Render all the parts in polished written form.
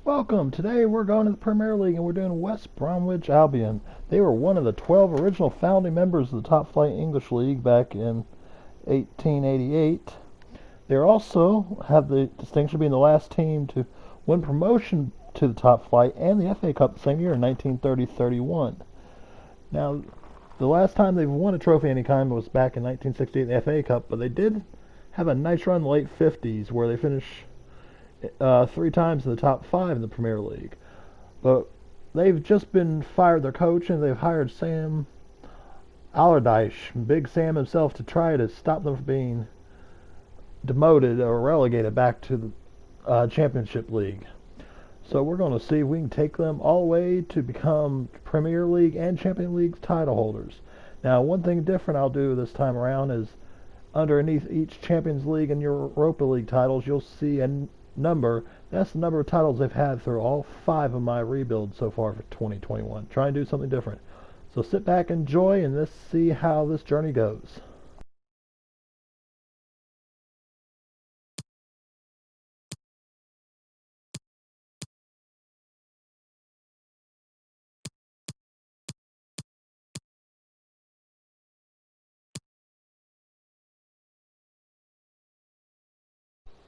Welcome. Today we're going to the Premier League and we're doing West Bromwich Albion. They were one of the 12 original founding members of the top flight English League back in 1888. They also have the distinction of being the last team to win promotion to the top flight and the FA Cup the same year in 1930-31. Now, the last time they've won a trophy of any kind was back in 1968, the FA Cup, but they did have a nice run in the late 50s where they finished three times in the top five in the Premier League. But they've just been fired their coach and they've hired Sam Allardyce, Big Sam himself, to try to stop them from being demoted or relegated back to the Championship League. So we're going to see if we can take them all the way to become Premier League and Champions League title holders. Now, one thing different I'll do this time around is underneath each Champions League and Europa League titles, you'll see a number. That's the number of titles they've had through all five of my rebuilds so far for 2021. Try and do something different. So sit back, enjoy, and let's see how this journey goes.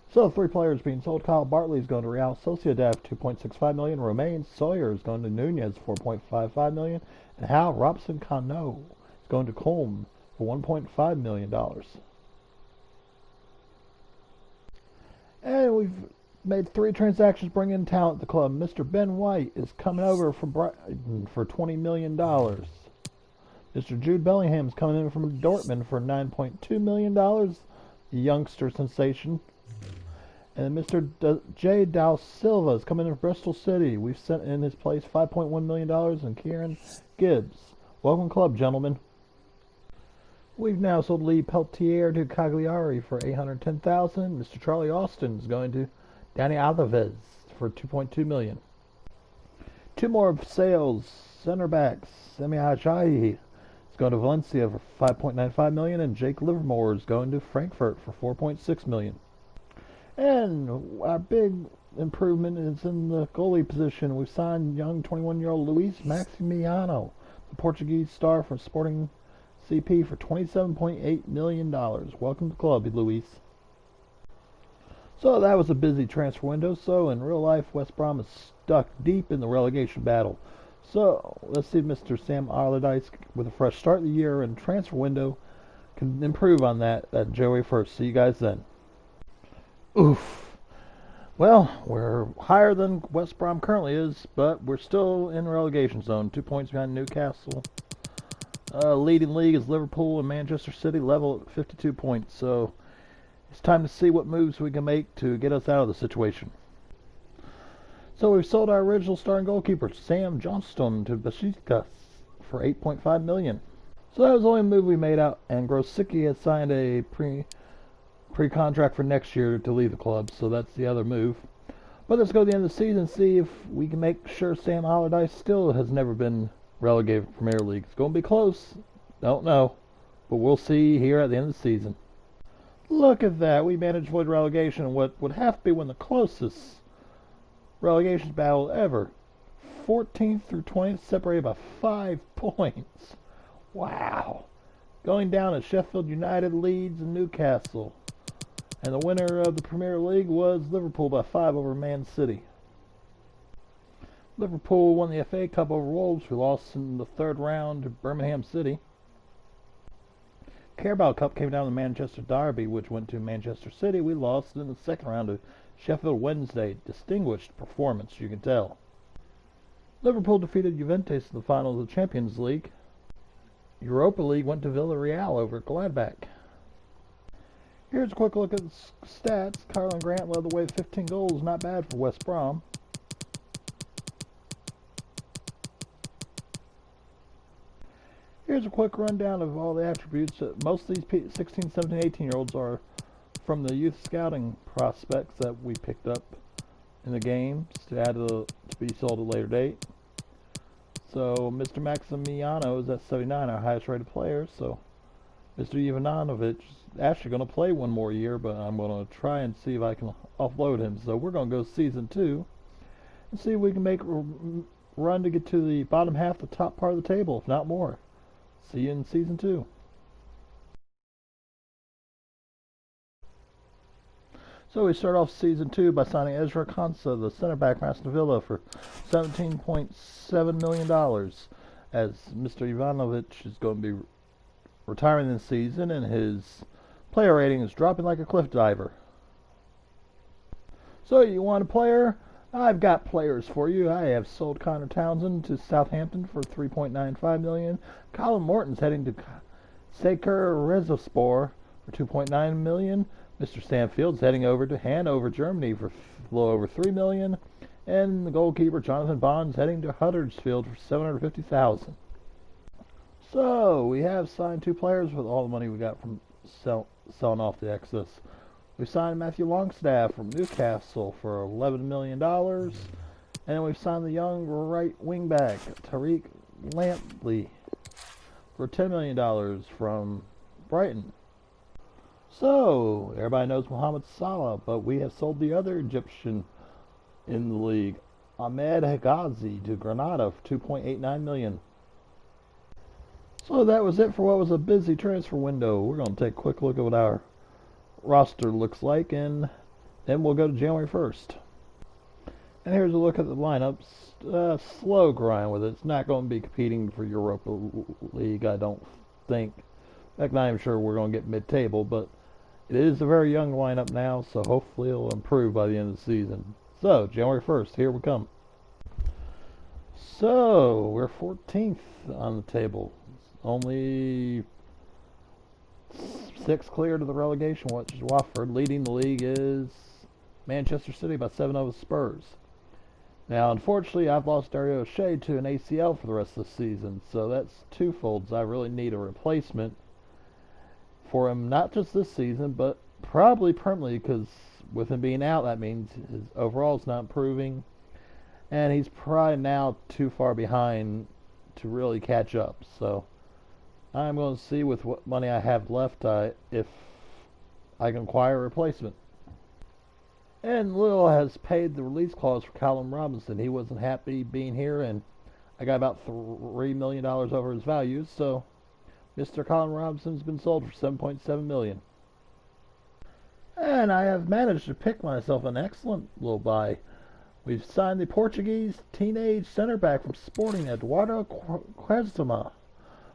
So, three players being sold. Kyle Bartley is going to Real Sociedad, $2.65 million. Romain Sawyer is going to Nunez, $4.55 million. And Hal Robson Cano is going to Colm for $1.5 million. And we've made three transactions bringing in talent to the club. Mr. Ben White is coming over from Brighton for $20 million. Mr. Jude Bellingham is coming in from Dortmund for $9.2 million. The youngster sensation. And Mr. J. Dal Silva is coming in from Bristol City. We've sent in his place $5.1 million. And Kieran Gibbs. Welcome club, gentlemen. We've now sold Lee Peltier to Cagliari for $810,000. Mr. Charlie Austin is going to Danny Alves for $2.2 million. Two more sales. Center backs. Semi Ajayi is going to Valencia for $5.95 million, and Jake Livermore is going to Frankfurt for $4.6 million. And our big improvement is in the goalie position. We've signed young 21-year-old Luis Maximiano, the Portuguese star from Sporting CP, for $27.8 million. Welcome to the club, Luis. So that was a busy transfer window. So in real life, West Brom is stuck deep in the relegation battle. So let's see if Mr. Sam Allardyce, with a fresh start of the year and transfer window, can improve on that at January 1st. See you guys then. Oof. Well, we're higher than West Brom currently is, but we're still in relegation zone. 2 points behind Newcastle. Leading league is Liverpool and Manchester City, level at 52 points. So it's time to see what moves we can make to get us out of the situation. So we've sold our original starting goalkeeper, Sam Johnston, to Besiktas for $8.5 million. So that was the only move we made out, and Grosicki has signed a pre-contract for next year to leave the club, so that's the other move. But let's go to the end of the season and see if we can make sure Sam Allardyce still has never been relegated from Premier League. It's going to be close. Don't know. But we'll see here at the end of the season. Look at that. We managed to avoid relegation in what would have to be one of the closest relegation battle ever. 14th through 20th, separated by 5 points. Wow. Going down at Sheffield United, Leeds, and Newcastle. And the winner of the Premier League was Liverpool by 5 over Man City. Liverpool won the FA Cup over Wolves, who lost in the third round to Birmingham City. Carabao Cup came down to Manchester Derby, which went to Manchester City. We lost in the second round to Sheffield Wednesday. Distinguished performance, you can tell. Liverpool defeated Juventus in the finals of the Champions League. Europa League went to Villarreal over Gladbach. Here's a quick look at the stats. Carlin Grant led the way with 15 goals. Not bad for West Brom. Here's a quick rundown of all the attributes. Most of these 16, 17, 18-year-olds are from the youth scouting prospects that we picked up in the games to add to be sold at a later date. So Mr. Maximiano is at 79, our highest rated player. So Mr. Ivanovic is actually going to play one more year, but I'm going to try and see if I can offload him. So we're going to go season 2. and see if we can make a run to get to the bottom half, the top part of the table, if not more. See you in season 2. So we start off season 2 by signing Ezra Konsa, the center back from Aston Villa, for $17.7 million, as Mr. Ivanovic is going to be retiring this season, and his player rating is dropping like a cliff diver. So you want a player? I've got players for you. I have sold Connor Townsend to Southampton for $3.95 million. Colin Morton's heading to Saker Rezospor for $2.9 million. Mr. Stanfield's heading over to Hanover, Germany for a little over $3 million. And the goalkeeper Jonathan Bond's heading to Huddersfield for $750,000. So we have signed 2 players with all the money we got from selling off the excess. We've signed Matthew Longstaff from Newcastle for $11 million. And then we've signed the young right wingback, Tariq Lampley, for $10 million from Brighton. So, everybody knows Mohamed Salah, but we have sold the other Egyptian in the league, Ahmed Hegazi, to Granada for $2.89 million. So that was it for what was a busy transfer window. We're going to take a quick look at what our roster looks like, and then we'll go to January 1st. And here's a look at the lineups. Slow grind with it. It's not going to be competing for Europa League, I don't think. In fact, not even sure we're going to get mid-table, but it is a very young lineup now, so hopefully it'll improve by the end of the season. So, January 1st, here we come. So, we're 14th on the table. Only 6 clear to the relegation, which is Watford. Leading the league is Manchester City by 7 over Spurs. Now, unfortunately, I've lost Dario Shea to an ACL for the rest of the season, so that's twofold. I really need a replacement for him, not just this season, but probably permanently, because with him being out, that means his overall is not improving, and he's probably now too far behind to really catch up. So I'm going to see with what money I have left if I can acquire a replacement. And Lille has paid the release clause for Callum Robinson. He wasn't happy being here, and I got about $3 million over his value, so Mr. Callum Robinson's been sold for $7.7 million. And I have managed to pick myself an excellent little buy. We've signed the Portuguese teenage center back from Sporting, Eduardo Quaresma,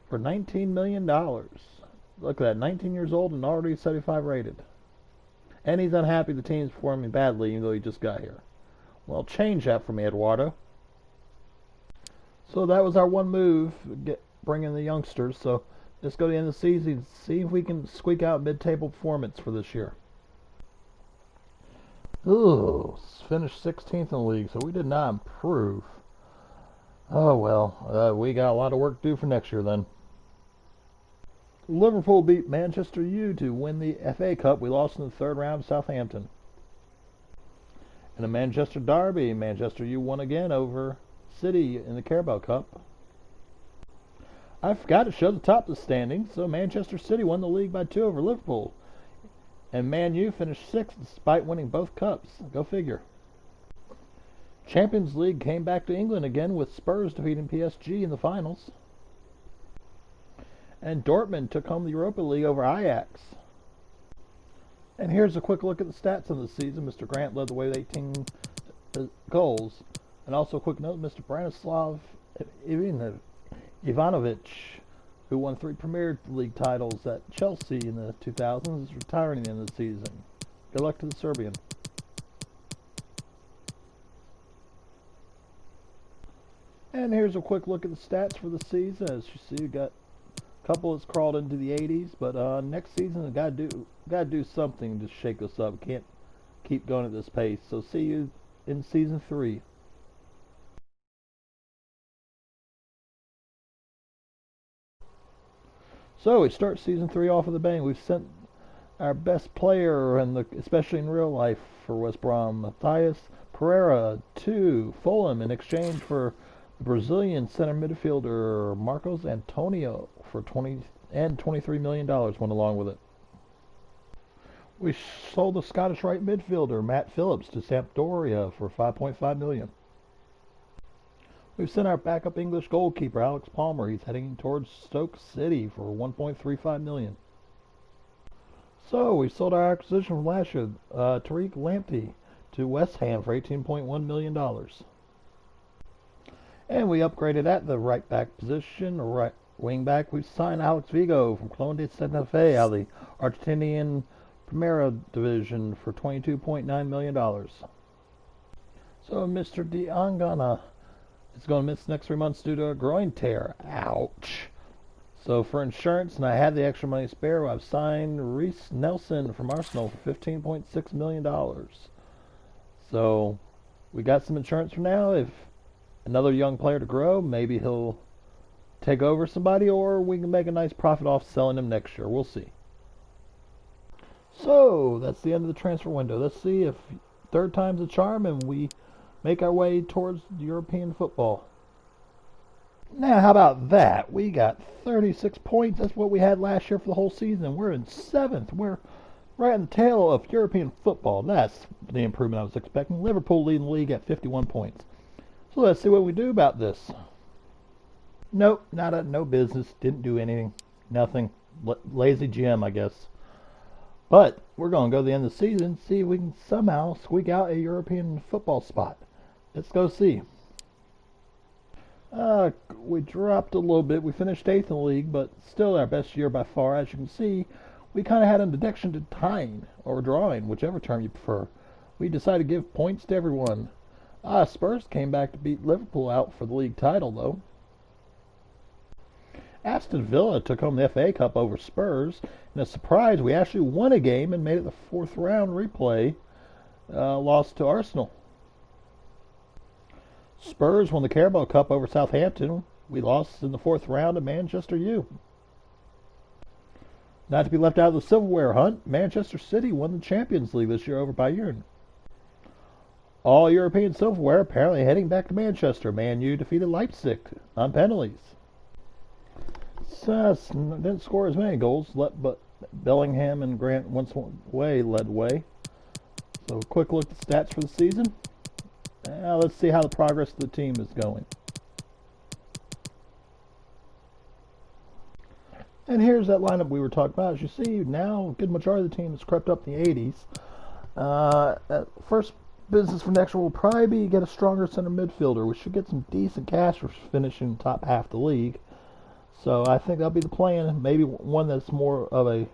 for $19 million. Look at that, 19 years old and already 75 rated. And he's unhappy the team's performing badly, even though he just got here. Well, change that for me, Eduardo. So that was our one move, bring in the youngsters. So let's go to the end of the season and see if we can squeak out mid-table performance for this year. Ooh, finished 16th in the league, so we did not improve. Oh well, we got a lot of work to do for next year then. Liverpool beat Manchester U to win the FA Cup. We lost in the 3rd round to Southampton. In the Manchester Derby, Manchester U won again over City in the Carabao Cup. I forgot to show the top of the standings, so Manchester City won the league by 2 over Liverpool. And Man U finished 6th despite winning both cups. Go figure. Champions League came back to England again with Spurs defeating PSG in the finals. And Dortmund took home the Europa League over Ajax. And here's a quick look at the stats of the season. Mr. Grant led the way with 18 goals. And also a quick note, Mr. Branislav Ivanovic, who won 3 Premier League titles at Chelsea in the 2000s, is retiring at the end of the season. Good luck to the Serbian. And here's a quick look at the stats for the season. As you see, we got a couple that's crawled into the 80s, but next season we gotta do something to shake us up. Can't keep going at this pace. So see you in season 3. So we start season 3 off with a bang. We've sent our best player, especially in real life for West Brom, Matthias Pereira, to Fulham in exchange for Brazilian center midfielder Marcos Antonio for $23 million went along with it. We sold the Scottish right midfielder Matt Phillips to Sampdoria for $5.5 million. We've sent our backup English goalkeeper, Alex Palmer. He's heading towards Stoke City for $1.35 million. So we sold our acquisition from last year, Tariq Lamptey, to West Ham for $18.1 million. And we upgraded at the right back position, right wing back. We've signed Alex Vigo from Clone de Santa Fe out of the Argentinian Primera Division for $22.9 million. So Mr. Diangana is going to miss the next 3 months due to a groin tear. Ouch. So for insurance, and I had the extra money spare, I've signed Reece Nelson from Arsenal for $15.6 million. So we got some insurance for now. If another young player to grow, maybe he'll take over somebody, or we can make a nice profit off selling him next year. We'll see. So that's the end of the transfer window. Let's see if third time's a charm and we make our way towards European football. Now, how about that? We got 36 points. That's what we had last year for the whole season. We're in 7th. We're right in the tail of European football. That's the improvement I was expecting. Liverpool leading the league at 51 points. So let's see what we do about this. Nope, no business. Didn't do anything. Nothing. Lazy GM, I guess. But we're going to go to the end of the season, see if we can somehow squeak out a European football spot. Let's go see. We dropped a little bit. We finished 8th in the league, but still our best year by far. As you can see, we kind of had an addiction to tying or drawing, whichever term you prefer. We decided to give points to everyone. Spurs came back to beat Liverpool out for the league title, though. Aston Villa took home the FA Cup over Spurs. In a surprise, we actually won a game and made it the 4th round replay. Lost to Arsenal. Spurs won the Carabao Cup over Southampton. We lost in the 4th round to Manchester U. Not to be left out of the silverware hunt, Manchester City won the Champions League this year over Bayern. All European silverware apparently heading back to Manchester. Man U defeated Leipzig on penalties. Didn't score as many goals, but Bellingham and Grant once led way. So a quick look at the stats for the season. Now let's see how the progress of the team is going. And here's that lineup we were talking about. As you see, now a good majority of the team has crept up in the 80s. First business for next year will probably be get a stronger center midfielder. We should get some decent cash for finishing top half the league. So I think that'll be the plan. Maybe one that's more of a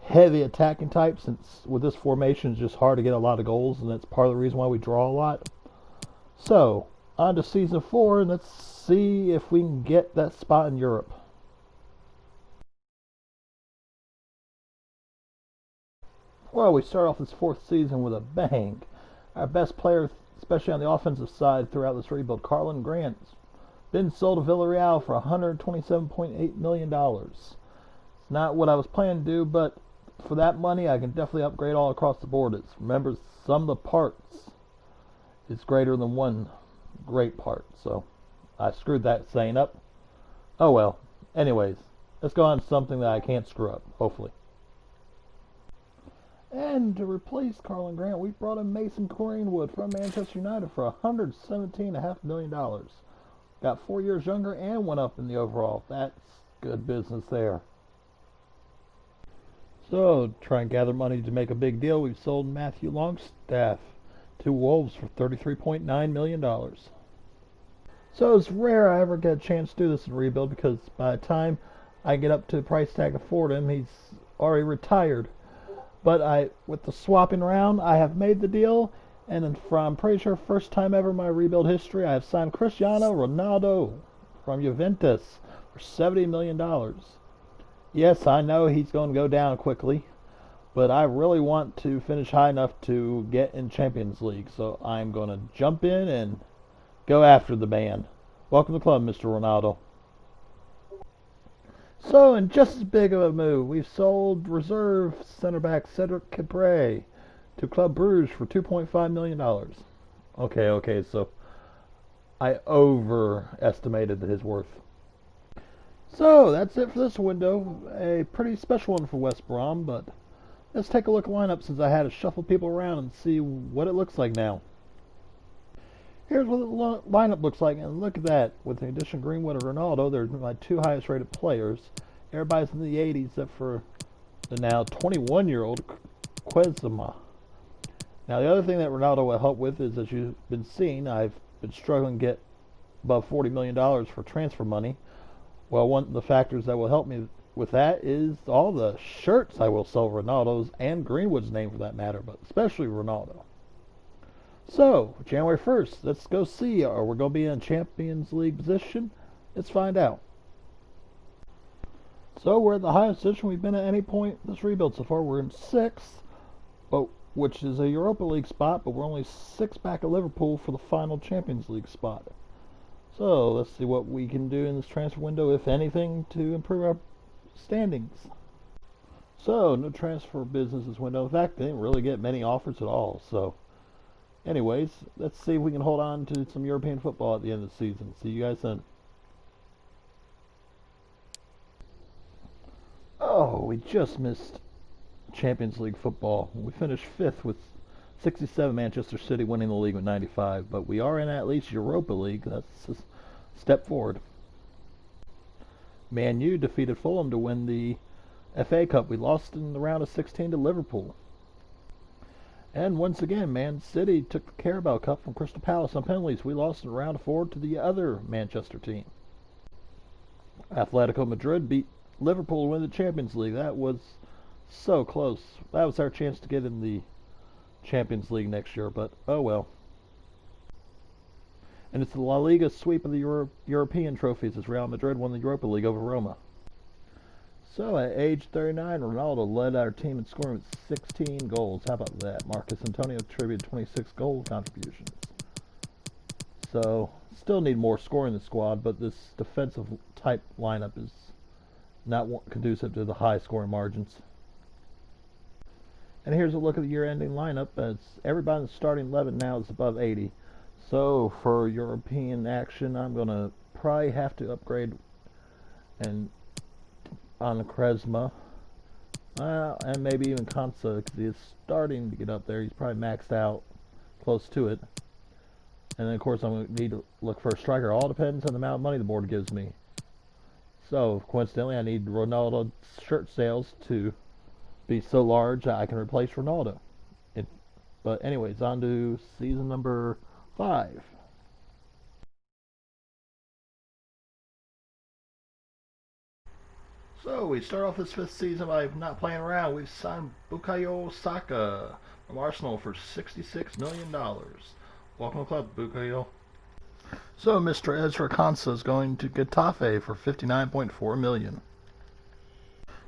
heavy attacking type, since with this formation it's just hard to get a lot of goals, and that's part of the reason why we draw a lot. So, on to Season 4, and let's see if we can get that spot in Europe. Well, we start off this 4th season with a bang. Our best player, especially on the offensive side throughout this rebuild, Carlin Grant, been sold to Villarreal for $127.8 million. It's not what I was planning to do, but for that money, I can definitely upgrade all across the board. Remember, some of the parts is greater than one great part. So I screwed that saying up. Oh well. Anyways, let's go on to something that I can't screw up, hopefully. And to replace Carlin Grant, we brought in Mason Greenwood from Manchester United for $117.5 million. Got 4 years younger and went up in the overall. That's good business there. So, try and gather money to make a big deal. We've sold Matthew Longstaff to Wolves for $33.9 million. So it's rare I ever get a chance to do this in rebuild, because by the time I get up to the price tag to afford him, he's already retired. But with the swapping around, I have made the deal, and I'm pretty sure first time ever in my rebuild history, I have signed Cristiano Ronaldo from Juventus for $70 million. Yes, I know he's going to go down quickly, but I really want to finish high enough to get in Champions League, so I'm going to jump in and go after the man. Welcome to the club, Mr. Ronaldo. So, in just as big of a move, we've sold reserve center back Cedric Capre to Club Brugge for $2.5 million. Okay, so I overestimated his worth. So, that's it for this window. A pretty special one for West Brom, but let's take a look at the lineup since I had to shuffle people around and see what it looks like now. Here's what the lineup looks like, and look at that. With the addition of Greenwood and Ronaldo, they're my two highest rated players. Everybody's in the 80s except for the now 21-year-old Quezema. Now, the other thing that Ronaldo will help with is, as you've been seeing, I've been struggling to get above $40 million for transfer money. Well, one of the factors that will help me with that is all the shirts I will sell Ronaldo's and Greenwood's name for that matter, but especially Ronaldo. So, January 1st, let's go see. Are we going to be in Champions League position? Let's find out. So, we're at the highest position we've been at any point this rebuild so far. We're in 6th, which is a Europa League spot, but we're only 6 back of Liverpool for the final Champions League spot. So, let's see what we can do in this transfer window, if anything, to improve our standings. So, no transfer business this window. In fact, they didn't really get many offers at all, so... Anyways, let's see if we can hold on to some European football at the end of the season. See you guys then. Oh, we just missed Champions League football. We finished 5th with 67, Manchester City winning the league with 95. But we are in at least Europa League. That's a step forward. Man U defeated Fulham to win the FA Cup. We lost in the round of 16 to Liverpool. And once again, Man City took the Carabao Cup from Crystal Palace on penalties. We lost in round of 4 to the other Manchester team. Atletico Madrid beat Liverpool to win the Champions League. That was so close. That was our chance to get in the Champions League next year, but oh well. And it's the La Liga sweep of the European trophies as Real Madrid won the Europa League over Roma. So, at age 39, Ronaldo led our team in scoring with 16 goals. How about that? Marcus Antonio attributed 26 goal contributions. So, still need more scoring in the squad, but this defensive type lineup is not conducive to the high scoring margins. And here's a look at the year-ending lineup. As everybody in the starting 11 now is above 80. So, for European action, I'm going to probably have to upgrade and on the Quaresma, and maybe even Konsa, because he is starting to get up there. He's probably maxed out, close to it. And then, of course, I'm going to need to look for a striker. All depends on the amount of money the board gives me. So, coincidentally, I need Ronaldo's shirt sales to be so large that I can replace Ronaldo. But anyways, on to season number 5. So we start off this 5th season by not playing around. We've signed Bukayo Saka from Arsenal for $66 million. Welcome to the club, Bukayo. So Mr. Ezra Konsa is going to Getafe for $59.4 million.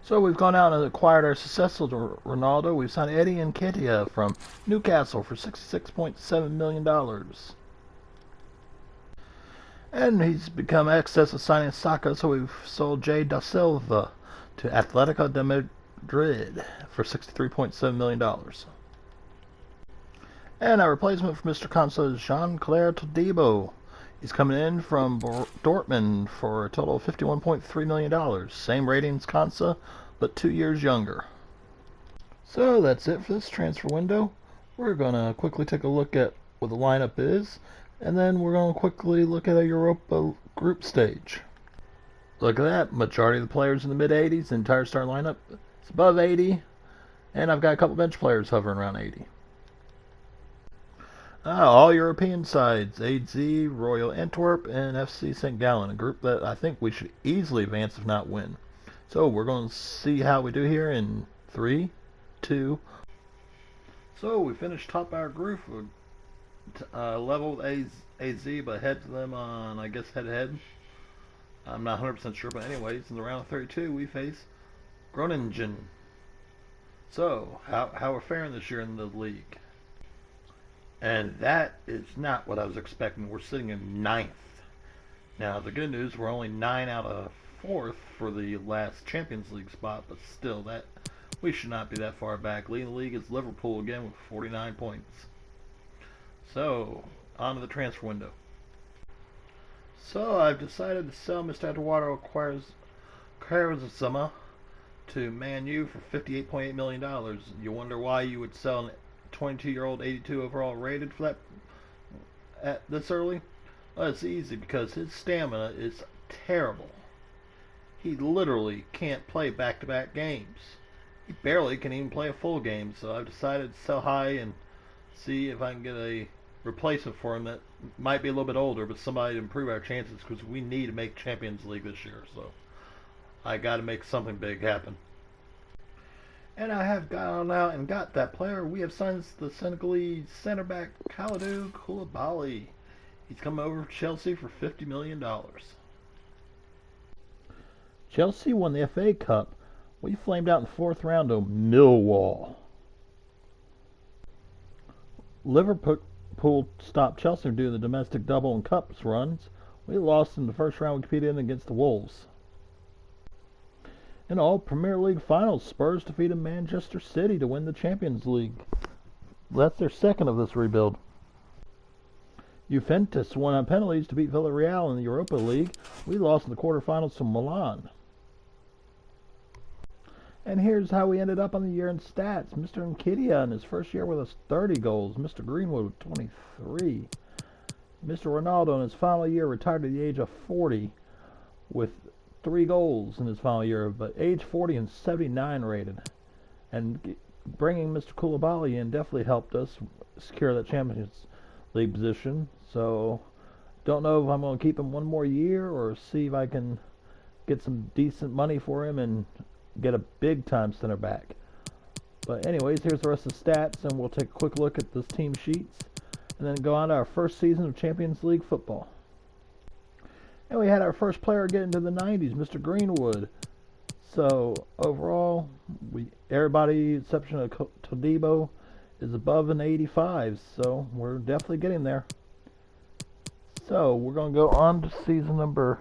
So we've gone out and acquired our successor to Ronaldo. We've signed Eddie Nketiah from Newcastle for $66.7 million. And he's become excess of signing Saka, so we've sold Jay Da Silva to Atletico de Madrid for $63.7 million. And our replacement for Mr. Konsa is Jean-Claire Todibo. He's coming in from Dortmund for a total of $51.3 million. Same rating as Konsa, but 2 years younger. So that's it for this transfer window. We're going to quickly take a look at what the lineup is. And then we're going to quickly look at a Europa group stage. Look at that. Majority of the players in the mid-80s. The entire starting lineup is above 80. And I've got a couple bench players hovering around 80. All European sides. AZ, Royal Antwerp, and FC St. Gallen. A group that I think we should easily advance if not win. So we're going to see how we do here in 3, 2. So we finished top of our group. Level with AZ, but ahead to them on, I guess, head-to-head. I'm not 100% sure, but anyways, in the round of 32, we face Groningen. So, how we're faring this year in the league? And that is not what I was expecting. We're sitting in 9th. Now, the good news, we're only 9 out of 4th for the last Champions League spot, but still, that we should not be that far back. Leading the league is Liverpool again with 49 points. So, on to the transfer window. So, I've decided to sell Mr. Eduardo Quaresma to Man U for $58.8 million. You wonder why you would sell an 22-year-old 82 overall rated for that at this early? Well, it's easy because his stamina is terrible. He literally can't play back-to-back games. He barely can even play a full game, so I've decided to sell high and see if I can get a replacement for him that might be a little bit older, but somebody to improve our chances because we need to make Champions League this year. So I got to make something big happen. And I have gone out and got that player. We have signed the Senegalese center back Kalidou Koulibaly. He's come over from Chelsea for $50 million. Chelsea won the FA Cup. We flamed out in the fourth round to Millwall. Liverpool stopped Chelsea due to the domestic double and cups runs. We lost in the first round. We competed against the Wolves. In all Premier League finals, Spurs defeated Manchester City to win the Champions League. That's their second of this rebuild. Juventus won on penalties to beat Villarreal in the Europa League. We lost in the quarterfinals to Milan. And here's how we ended up on the year in stats. Mr. Nketiah in his first year with us 30 goals. Mr. Greenwood with 23. Mr. Ronaldo in his final year retired at the age of 40 with 3 goals in his final year, but age 40 and 79 rated. And bringing Mr. Koulibaly in definitely helped us secure that Champions League position. So don't know if I'm going to keep him one more year or see if I can get some decent money for him and get a big-time center back. But anyways, here's the rest of the stats, and we'll take a quick look at this team sheets and then go on to our first season of Champions League football. And we had our first player get into the 90s, Mr. Greenwood. So overall, everybody, exception of Todibo, is above an 85. So we're definitely getting there. So we're going to go on to season number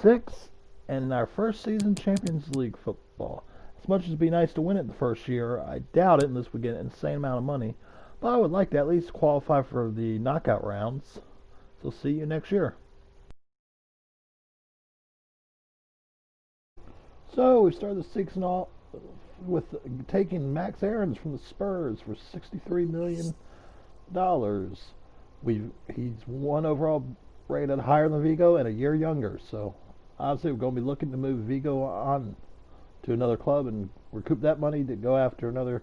6 and our first season Champions League football. As much as it'd be nice to win it the first year, I doubt it unless we get an insane amount of money. But I would like to at least qualify for the knockout rounds. So see you next year. So we started the season off with taking Max Aarons from the Spurs for $63 million. He's one overall rated higher than Vigo and a year younger. So obviously we're going to be looking to move Vigo on to another club and recoup that money to go after another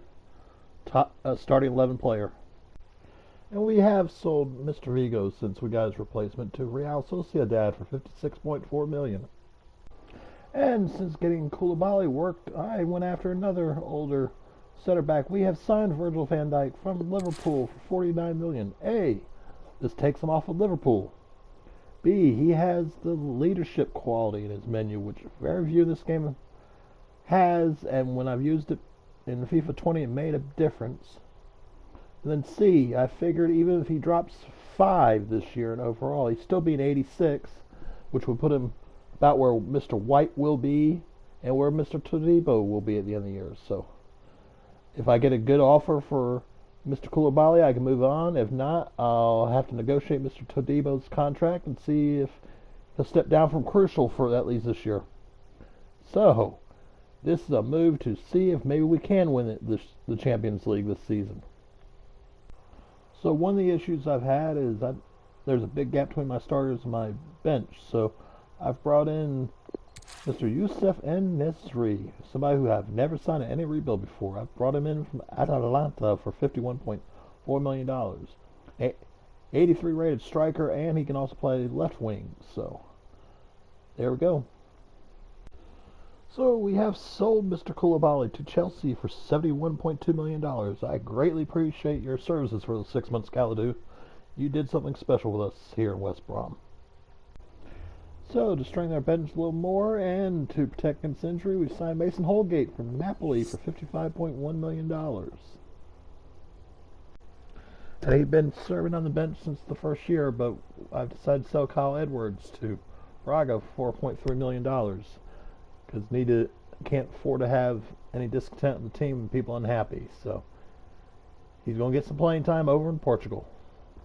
top starting 11 player. And we have sold Mr. Vigo since we got his replacement to Real Sociedad for $56.4 million. And since getting Koulibaly worked, I went after another older center back. We have signed Virgil van Dijk from Liverpool for $49 million. A, this takes him off of Liverpool. B, he has the leadership quality in his menu, which very few of this game has, and when I've used it in FIFA 20, it made a difference. And then C, I figured even if he drops 5 this year in overall, he'd still be an 86, which would put him about where Mr. White will be and where Mr. Todibo will be at the end of the year. So if I get a good offer for Mr. Koulibaly, I can move on. If not, I'll have to negotiate Mr. Todibo's contract and see if he'll step down from Crucial for at least this year. So this is a move to see if maybe we can win the Champions League this season. So one of the issues I've had is there's a big gap between my starters and my bench. So I've brought in Mr. Youssef En-Nesyri, somebody who I've never signed at any rebuild before. I've brought him in from Atalanta for $51.4 million. 83 rated striker, and he can also play left wing. So there we go. So we have sold Mr. Koulibaly to Chelsea for $71.2 million. I greatly appreciate your services for the 6 months, Kalidou. You did something special with us here in West Brom. So, to strengthen our bench a little more and to protect against injury, we've signed Mason Holgate from Napoli for $55.1 million. And he'd been serving on the bench since the first year, but I've decided to sell Kyle Edwards to Braga for $4.3 million because can't afford to have any discontent in the team and people unhappy. So, he's going to get some playing time over in Portugal.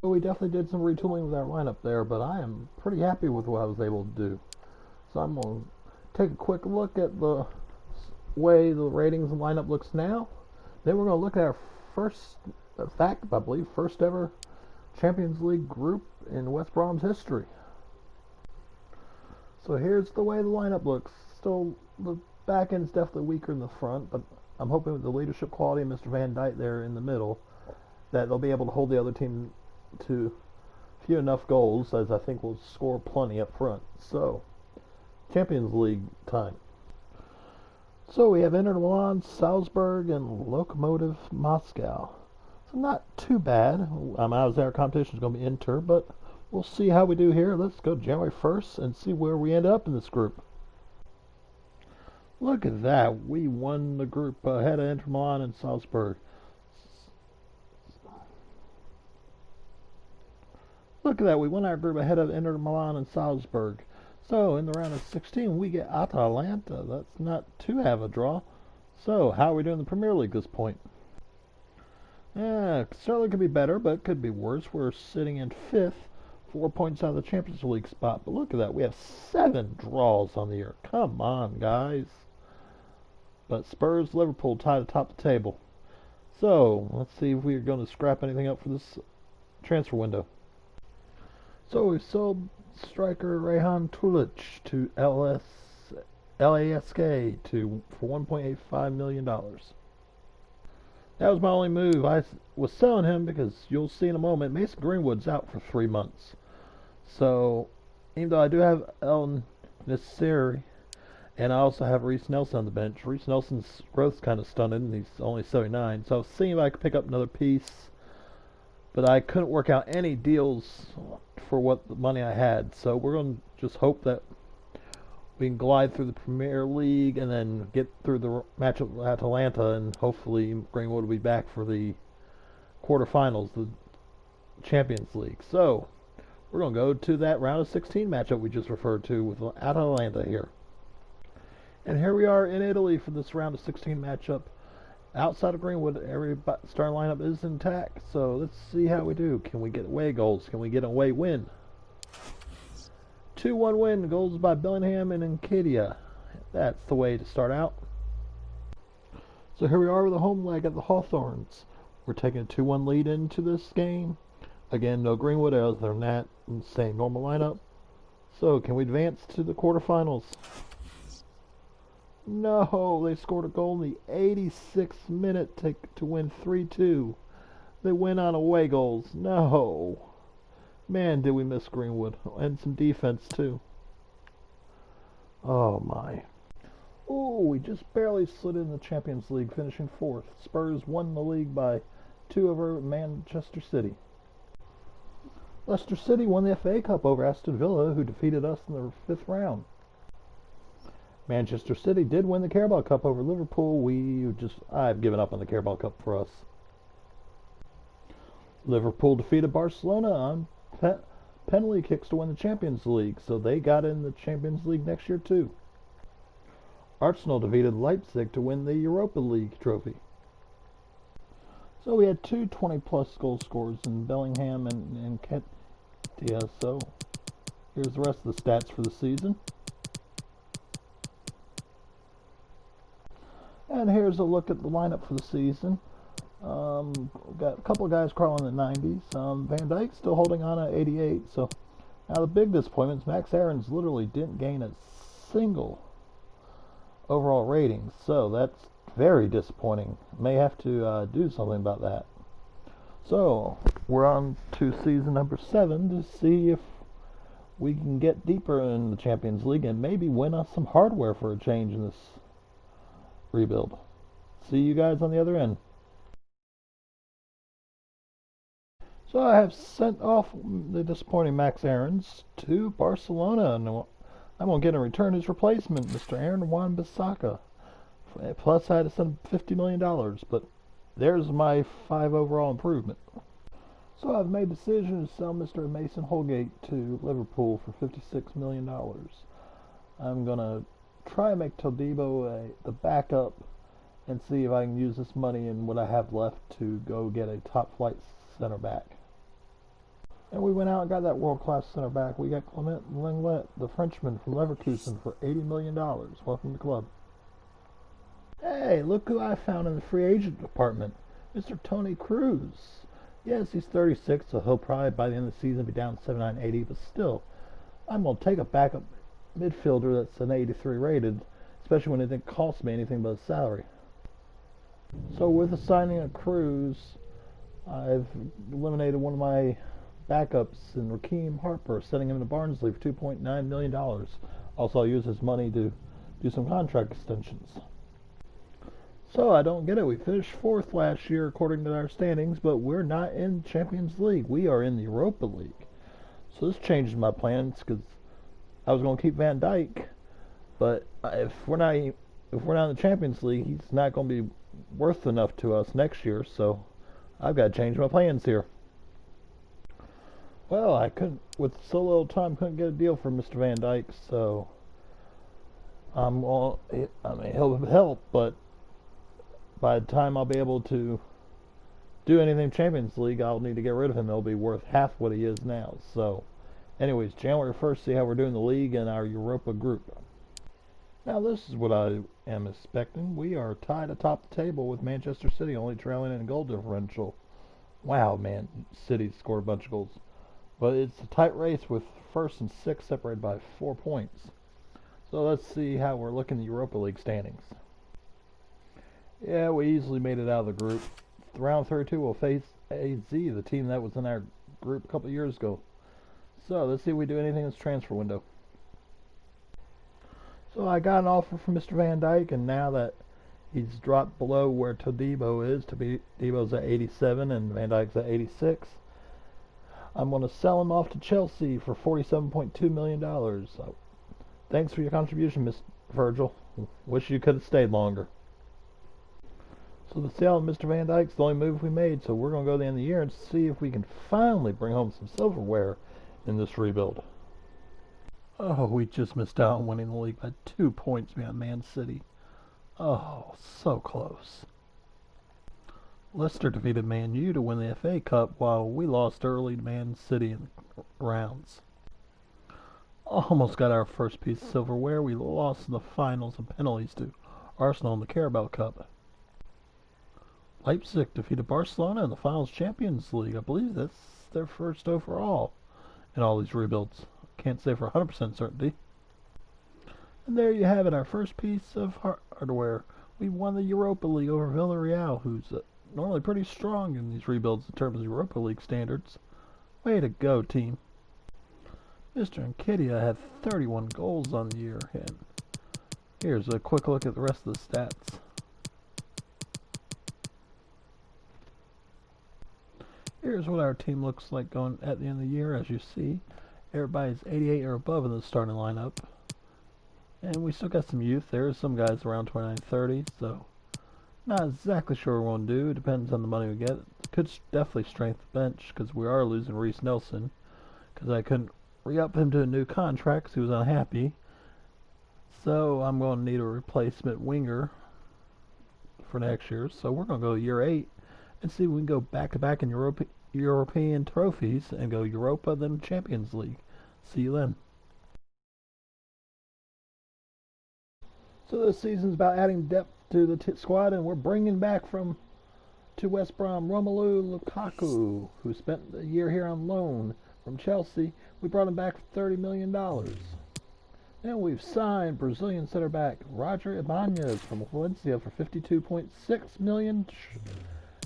We definitely did some retooling with our lineup there, but I am pretty happy with what I was able to do. So I'm going to take a quick look at the way the ratings and lineup looks now. Then we're going to look at our first ever Champions League group in West Brom's history. So here's the way the lineup looks. Still, the back end's definitely weaker than the front, but I'm hoping with the leadership quality of Mr. Van Dijk there in the middle that they'll be able to hold the other team to few enough goals, as I think we'll score plenty up front. So, Champions League time. So we have Inter Milan, Salzburg, and Lokomotiv Moscow. So not too bad. Our competition is going to be Inter, but we'll see how we do here. Let's go January 1st and see where we end up in this group. Look at that. We won the group ahead of Inter Milan and Salzburg. Look at that. We won our group ahead of Inter Milan and Salzburg. So, in the round of 16, we get Atalanta. That's not too have a draw. So, how are we doing in the Premier League at this point? Yeah, certainly could be better, but could be worse. We're sitting in 5th, 4 points out of the Champions League spot. But look at that. We have 7 draws on the year. Come on, guys. But Spurs, Liverpool tied atop the table. So, let's see if we're going to scrap anything up for this transfer window. So, we sold striker Rehan Tulic to LASK for $1.85 million. That was my only move. I was selling him because you'll see in a moment, Mason Greenwood's out for 3 months. So, even though I do have El Nassiri, and I also have Reece Nelson on the bench, Reece Nelson's growth's kind of stunted, and he's only 79. So I was seeing if I could pick up another piece, but I couldn't work out any deals for what the money I had. So we're going to just hope that we can glide through the Premier League and then get through the match with Atalanta, and hopefully Greenwood will be back for the quarterfinals, the Champions League. So we're going to go to that round of 16 matchup we just referred to with Atalanta here. And here we are in Italy for this round of 16 matchup. Outside of Greenwood, every starting lineup is intact. So let's see how we do. Can we get away goals? Can we get an away win? 2-1 win. Goals by Bellingham and Nketiah. That's the way to start out. So here we are with the home leg at the Hawthorns. We're taking a 2-1 lead into this game. Again, no Greenwood. Other than that, same normal lineup. So can we advance to the quarterfinals? No, they scored a goal in the 86th minute to win 3-2. They win on away goals. No. Man, did we miss Greenwood. And some defense, too. Oh, my. Oh, we just barely slid in the Champions League, finishing 4th. Spurs won the league by 2 over Manchester City. Leicester City won the FA Cup over Aston Villa, who defeated us in the 5th round. Manchester City did win the Carabao Cup over Liverpool. I've given up on the Carabao Cup for us. Liverpool defeated Barcelona on penalty kicks to win the Champions League, so they got in the Champions League next year too. Arsenal defeated Leipzig to win the Europa League trophy. So we had 2 20-plus goal scorers in Bellingham and Nketiah. So here's the rest of the stats for the season. And here's a look at the lineup for the season. We've got a couple of guys crawling in the 90s. Van Dijk still holding on at 88. So now the big disappointment is Max Aarons literally didn't gain a single overall rating. So that's very disappointing. May have to do something about that. So we're on to season number 7 to see if we can get deeper in the Champions League and maybe win us some hardware for a change in this rebuild. See you guys on the other end. So I have sent off the disappointing Max Aarons to Barcelona, and I'm going to get in return his replacement, Mr. Aaron Wan-Bissaka. Plus I had to send $50 million, but there's my 5 overall improvement. So I've made the decision to sell Mr. Mason Holgate to Liverpool for $56 million. I'm going to try and make Todibo the backup and see if I can use this money and what I have left to go get a top flight center back. And we went out and got that world-class center back. We got Clement Lenglet, the Frenchman from Leverkusen, for $80 million. Welcome to the club. Hey, look who I found in the free agent department. Mr. Tony Cruz. Yes, he's 36, so he'll probably by the end of the season be down 79-80, but still, I'm going to take a backup midfielder that's an 83 rated, especially when it didn't cost me anything but a salary. So with the signing of Cruz, I've eliminated one of my backups in Raheem Harper, sending him to Barnsley for $2.9 million. Also, I'll use his money to do some contract extensions. So I don't get it. We finished fourth last year according to our standings, but we're not in Champions League. We are in the Europa League. So this changes my plans because I was going to keep Van Dijk, but if we're not in the Champions League, he's not going to be worth enough to us next year. So I've got to change my plans here. Well, I couldn't, with so little time, couldn't get a deal for Mr. Van Dijk. So I mean, he'll help, but by the time I'll be able to do anything Champions League, I'll need to get rid of him. He'll be worth half what he is now. So, anyways, January 1st, see how we're doing the league and our Europa group. Now, this is what I am expecting. We are tied atop the table with Manchester City, only trailing in goal differential. Wow, man, City scored a bunch of goals. But it's a tight race with first and sixth separated by 4 points. So let's see how we're looking in the Europa League standings. Yeah, we easily made it out of the group. Round 32, we'll face AZ, the team that was in our group a couple of years ago. So, let's see if we do anything in this transfer window. So, I got an offer from Mr. Van Dijk, and now that he's dropped below where Todibo is, Todibo's at 87 and Van Dijk's at 86, I'm going to sell him off to Chelsea for $47.2 million. So, thanks for your contribution, Miss Virgil. Wish you could have stayed longer. So the sale of Mr. Van Dijk's the only move we made, so we're going to go to the end of the year and see if we can finally bring home some silverware in this rebuild. Oh, we just missed out on winning the league by 2 points behind Man City. Oh, so close. Leicester defeated Man U to win the FA Cup while we lost early to Man City in the rounds. Almost got our first piece of silverware. We lost in the finals and penalties to Arsenal in the Carabao Cup. Leipzig defeated Barcelona in the Finals Champions League. I believe that's their first overall in all these rebuilds. Can't say for 100% certainty. And there you have it, our first piece of hardware. We won the Europa League over Villarreal, who's normally pretty strong in these rebuilds in terms of Europa League standards. Way to go, team. Mr. Nketiah had 31 goals on the year, and here's a quick look at the rest of the stats. Here's what our team looks like going at the end of the year. As you see, everybody's 88 or above in the starting lineup. And we still got some youth. There's some guys around 29, 30, so not exactly sure what we're going to do. Depends on the money we get. Could definitely strengthen the bench because we are losing Reece Nelson because I couldn't re-up him to a new contract because he was unhappy. So I'm going to need a replacement winger for next year. So we're going to go year 8. And see if we can go back-to-back in European trophies and go Europa, then Champions League. See you then. So this season's about adding depth to the squad, and we're bringing back to West Brom Romelu Lukaku, who spent a year here on loan from Chelsea. We brought him back for $30 million. And we've signed Brazilian center back Roger Ibanez from Valencia for $52.6 million.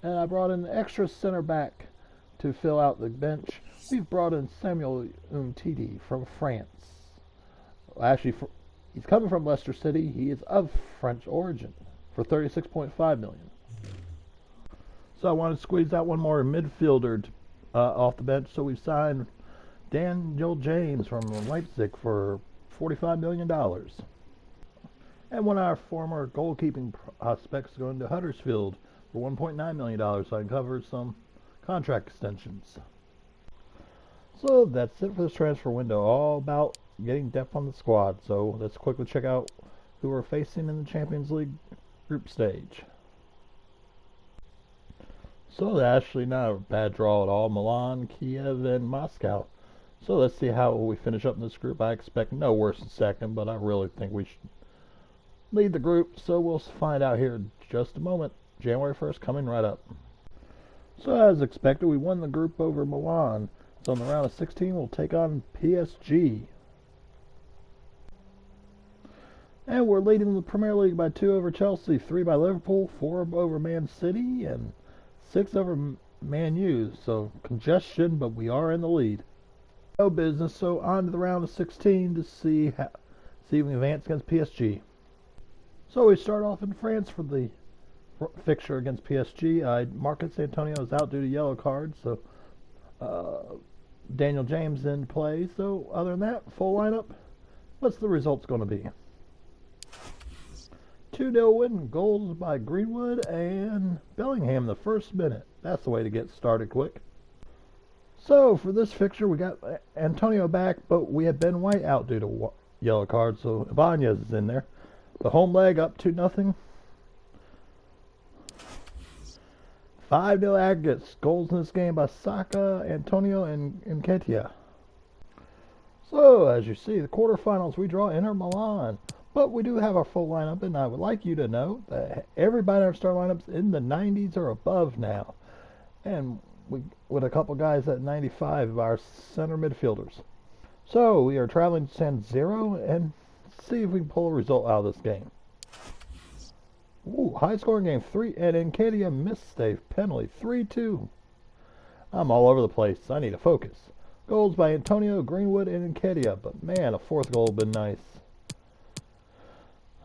And I brought in an extra center back to fill out the bench. We've brought in Samuel Umtiti from France. Actually, he's coming from Leicester City. He is of French origin for $36.5 million. So I want to squeeze out one more midfielder off the bench. So we've signed Daniel James from Leipzig for $45 million. And one of our former goalkeeping prospects going to Huddersfield for $1.9 million, so I can cover some contract extensions. So that's it for this transfer window, all about getting depth on the squad. So let's quickly check out who we're facing in the Champions League group stage. So actually not a bad draw at all. Milan, Kiev, and Moscow. So let's see how we finish up in this group. I expect no worse than second, but I really think we should lead the group. So we'll find out here in just a moment. January 1st coming right up. So as expected, we won the group over Milan. So in the round of 16, we'll take on PSG. And we're leading the Premier League by 2 over Chelsea, 3 by Liverpool, 4 over Man City, and 6 over Man U. So congestion, but we are in the lead. No business, so on to the round of 16 to see if we advance against PSG. So we start off in France for the fixture against PSG. Marcus Antonio is out due to yellow card, so Daniel James in play. So other than that, full lineup. What's the results going to be? 2-0 win, goals by Greenwood and Bellingham the first minute. That's the way to get started quick. So for this fixture, we got Antonio back, but we have Ben White out due to yellow card, so Ibanez is in there. The home leg up 2-0. 5-0 aggregates. Goals in this game by Saka, Antonio, and Nketiah. So, as you see, the quarterfinals, we draw Inter Milan. But we do have our full lineup, and I would like you to know that everybody in our star lineups in the 90s or above now. And we with a couple guys at 95 of our center midfielders. So, we are traveling to San Siro and see if we can pull a result out of this game. Ooh, high scoring game, 3, and Nketiah missed a penalty, 3-2. I'm all over the place, I need to focus. Goals by Antonio, Greenwood, and Nketiah, but man, a fourth goal would have been nice.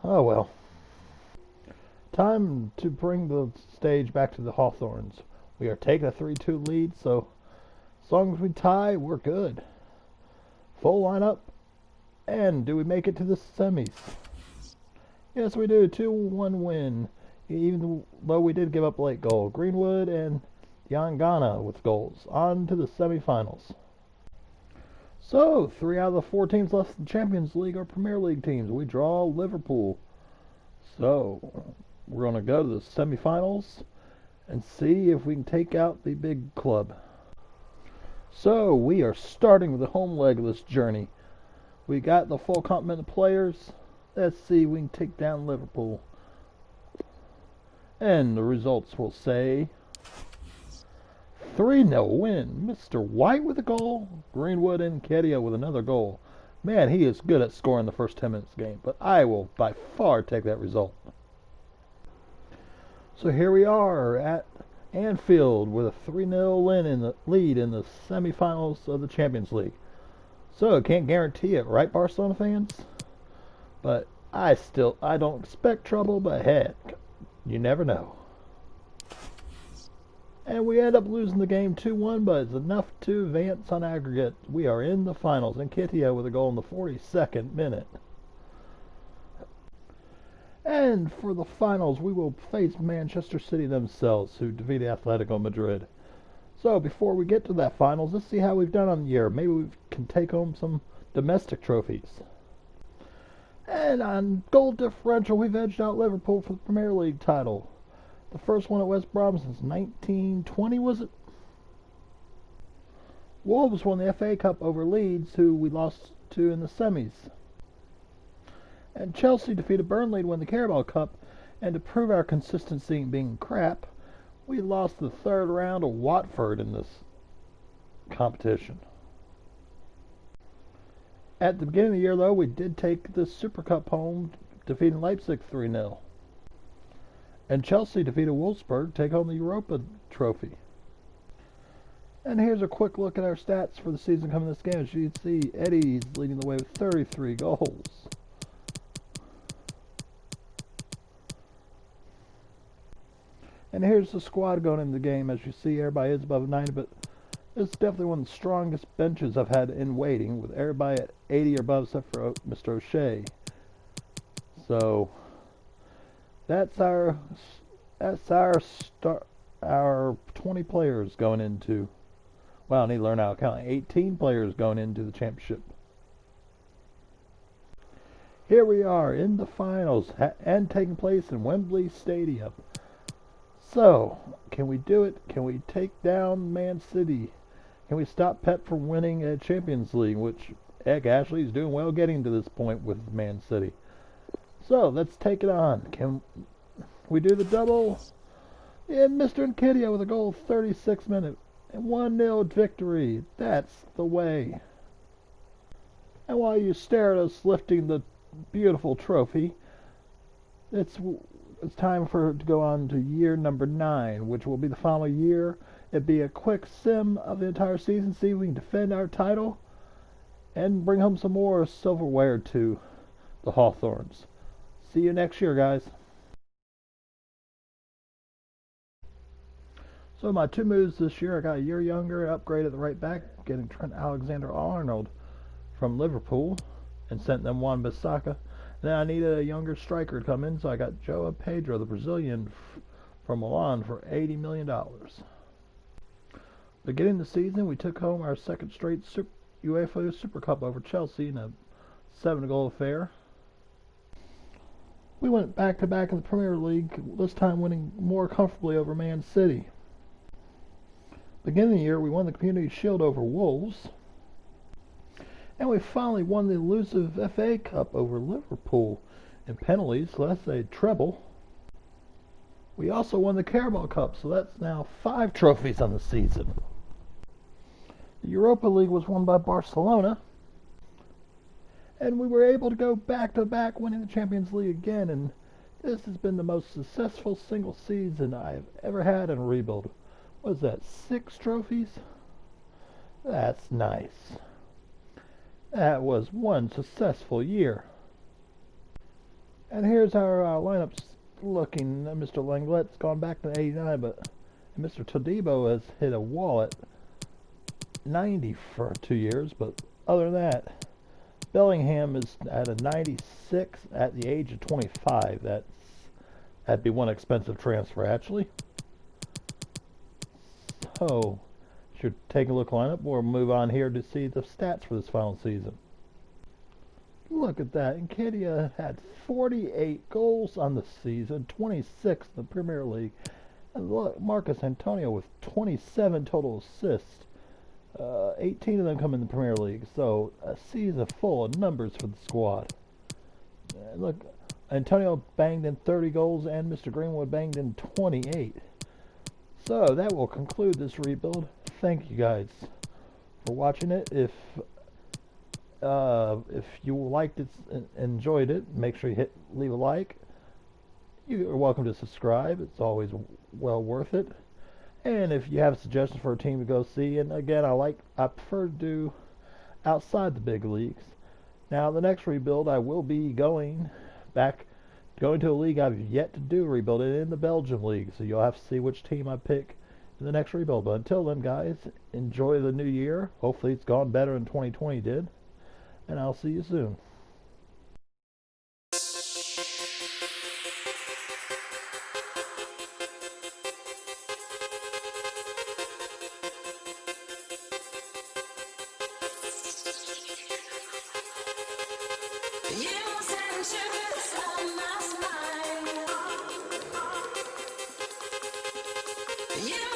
Oh well. Time to bring the stage back to the Hawthorns. We are taking a 3-2 lead, so as long as we tie, we're good. Full lineup, and do we make it to the semis? Yes, we do. 2-1 win. Even though we did give up a late goal. Greenwood and Yangana with goals. On to the semifinals. So, 3 out of the 4 teams left in the Champions League are Premier League teams. We draw Liverpool. So, we're going to go to the semifinals and see if we can take out the big club. So, we are starting with the home leg of this journey. We got the full complement of players. Let's see if we can take down Liverpool. And the results will say 3-0 win. Mr. White with a goal. Greenwood and Nketiah with another goal. Man, he is good at scoring the first 10 minutes of the game, but I will by far take that result. So here we are at Anfield with a 3-0 lead in the semifinals of the Champions League. So can't guarantee it, right, Barcelona fans? But I don't expect trouble, but heck, you never know. And we end up losing the game 2-1, but it's enough to advance on aggregate. We are in the finals, and Nketiah with a goal in the 42nd minute. And for the finals, we will face Manchester City themselves, who defeated Atletico Madrid. So before we get to that finals, let's see how we've done on the year. Maybe we can take home some domestic trophies. And on goal differential, we've edged out Liverpool for the Premier League title. The first one at West Brom since 1920, was it? Wolves won the FA Cup over Leeds, who we lost to in the semis. And Chelsea defeated Burnley to win the Carabao Cup, and to prove our consistency in being crap, we lost the third round to Watford in this competition. At the beginning of the year, though, we did take the Super Cup home, defeating Leipzig 3-0. And Chelsea defeated Wolfsburg, take home the Europa Trophy. And here's a quick look at our stats for the season coming this game. As you can see, Eddie's leading the way with 33 goals. And here's the squad going into the game. As you see, everybody is above 90, but it's definitely one of the strongest benches I've had in waiting, with everybody at 80 or above except for Mr. O'Shea. So that's our 20 players going into. Well, I need to learn how to count. 18 players going into the championship. Here we are in the finals and taking place in Wembley Stadium. So, can we do it? Can we take down Man City? Can we stop Pep from winning a Champions League, which, heck, Ashley's doing well getting to this point with Man City. So, let's take it on. Can we do the double? And Mr. Nketiah with a goal 36 minutes. And 1-0 victory. That's the way. And while you stare at us lifting the beautiful trophy, it's time for it to go on to year number 9, which will be the final year. It'd be a quick sim of the entire season, see if we can defend our title and bring home some more silverware to the Hawthorns. See you next year, guys. So my 2 moves this year, I got a year younger, upgraded the right back, getting Trent Alexander-Arnold from Liverpool and sent them Wan-Bissaka. Then I needed a younger striker to come in, so I got João Pedro, the Brazilian from Milan, for $80 million. Beginning the season, we took home our second straight UEFA Super Cup over Chelsea in a 7-goal affair. We went back-to-back in the Premier League, this time winning more comfortably over Man City. Beginning of the year, we won the Community Shield over Wolves. And we finally won the elusive FA Cup over Liverpool in penalties, so that's a treble. We also won the Carabao Cup, so that's now 5 trophies on the season. The Europa League was won by Barcelona. And we were able to go back-to-back winning the Champions League again, and this has been the most successful single season I've ever had in a rebuild. What is that, 6 trophies? That's nice. That was one successful year. And here's our lineups looking. Mr. Langlet's gone back to 89, but Mr. Todibo has hit a wall at 90 for 2 years. But other than that, Bellingham is at a 96 at the age of 25. That'd be one expensive transfer, actually. So, should take a look lineup. We'll move on here to see the stats for this final season. Look at that. Nketiah had 48 goals on the season, 26 in the Premier League. And look, Marcus Antonio with 27 total assists. 18 of them come in the Premier League. So, a season full of numbers for the squad. Look, Antonio banged in 30 goals and Mr. Greenwood banged in 28. So that will conclude this rebuild. Thank you guys for watching it. If you liked it and enjoyed it, make sure you leave a like. You are welcome to subscribe. It's always well worth it. And if you have suggestions for a team to go see, and again, I prefer to do outside the big leagues. Now the next rebuild, I will be going to a league I've yet to do rebuild it in the Belgium league, so you'll have to see which team I pick in the next rebuild. But until then, guys, enjoy the new year. Hopefully it's gone better than 2020 did, and I'll see you soon. You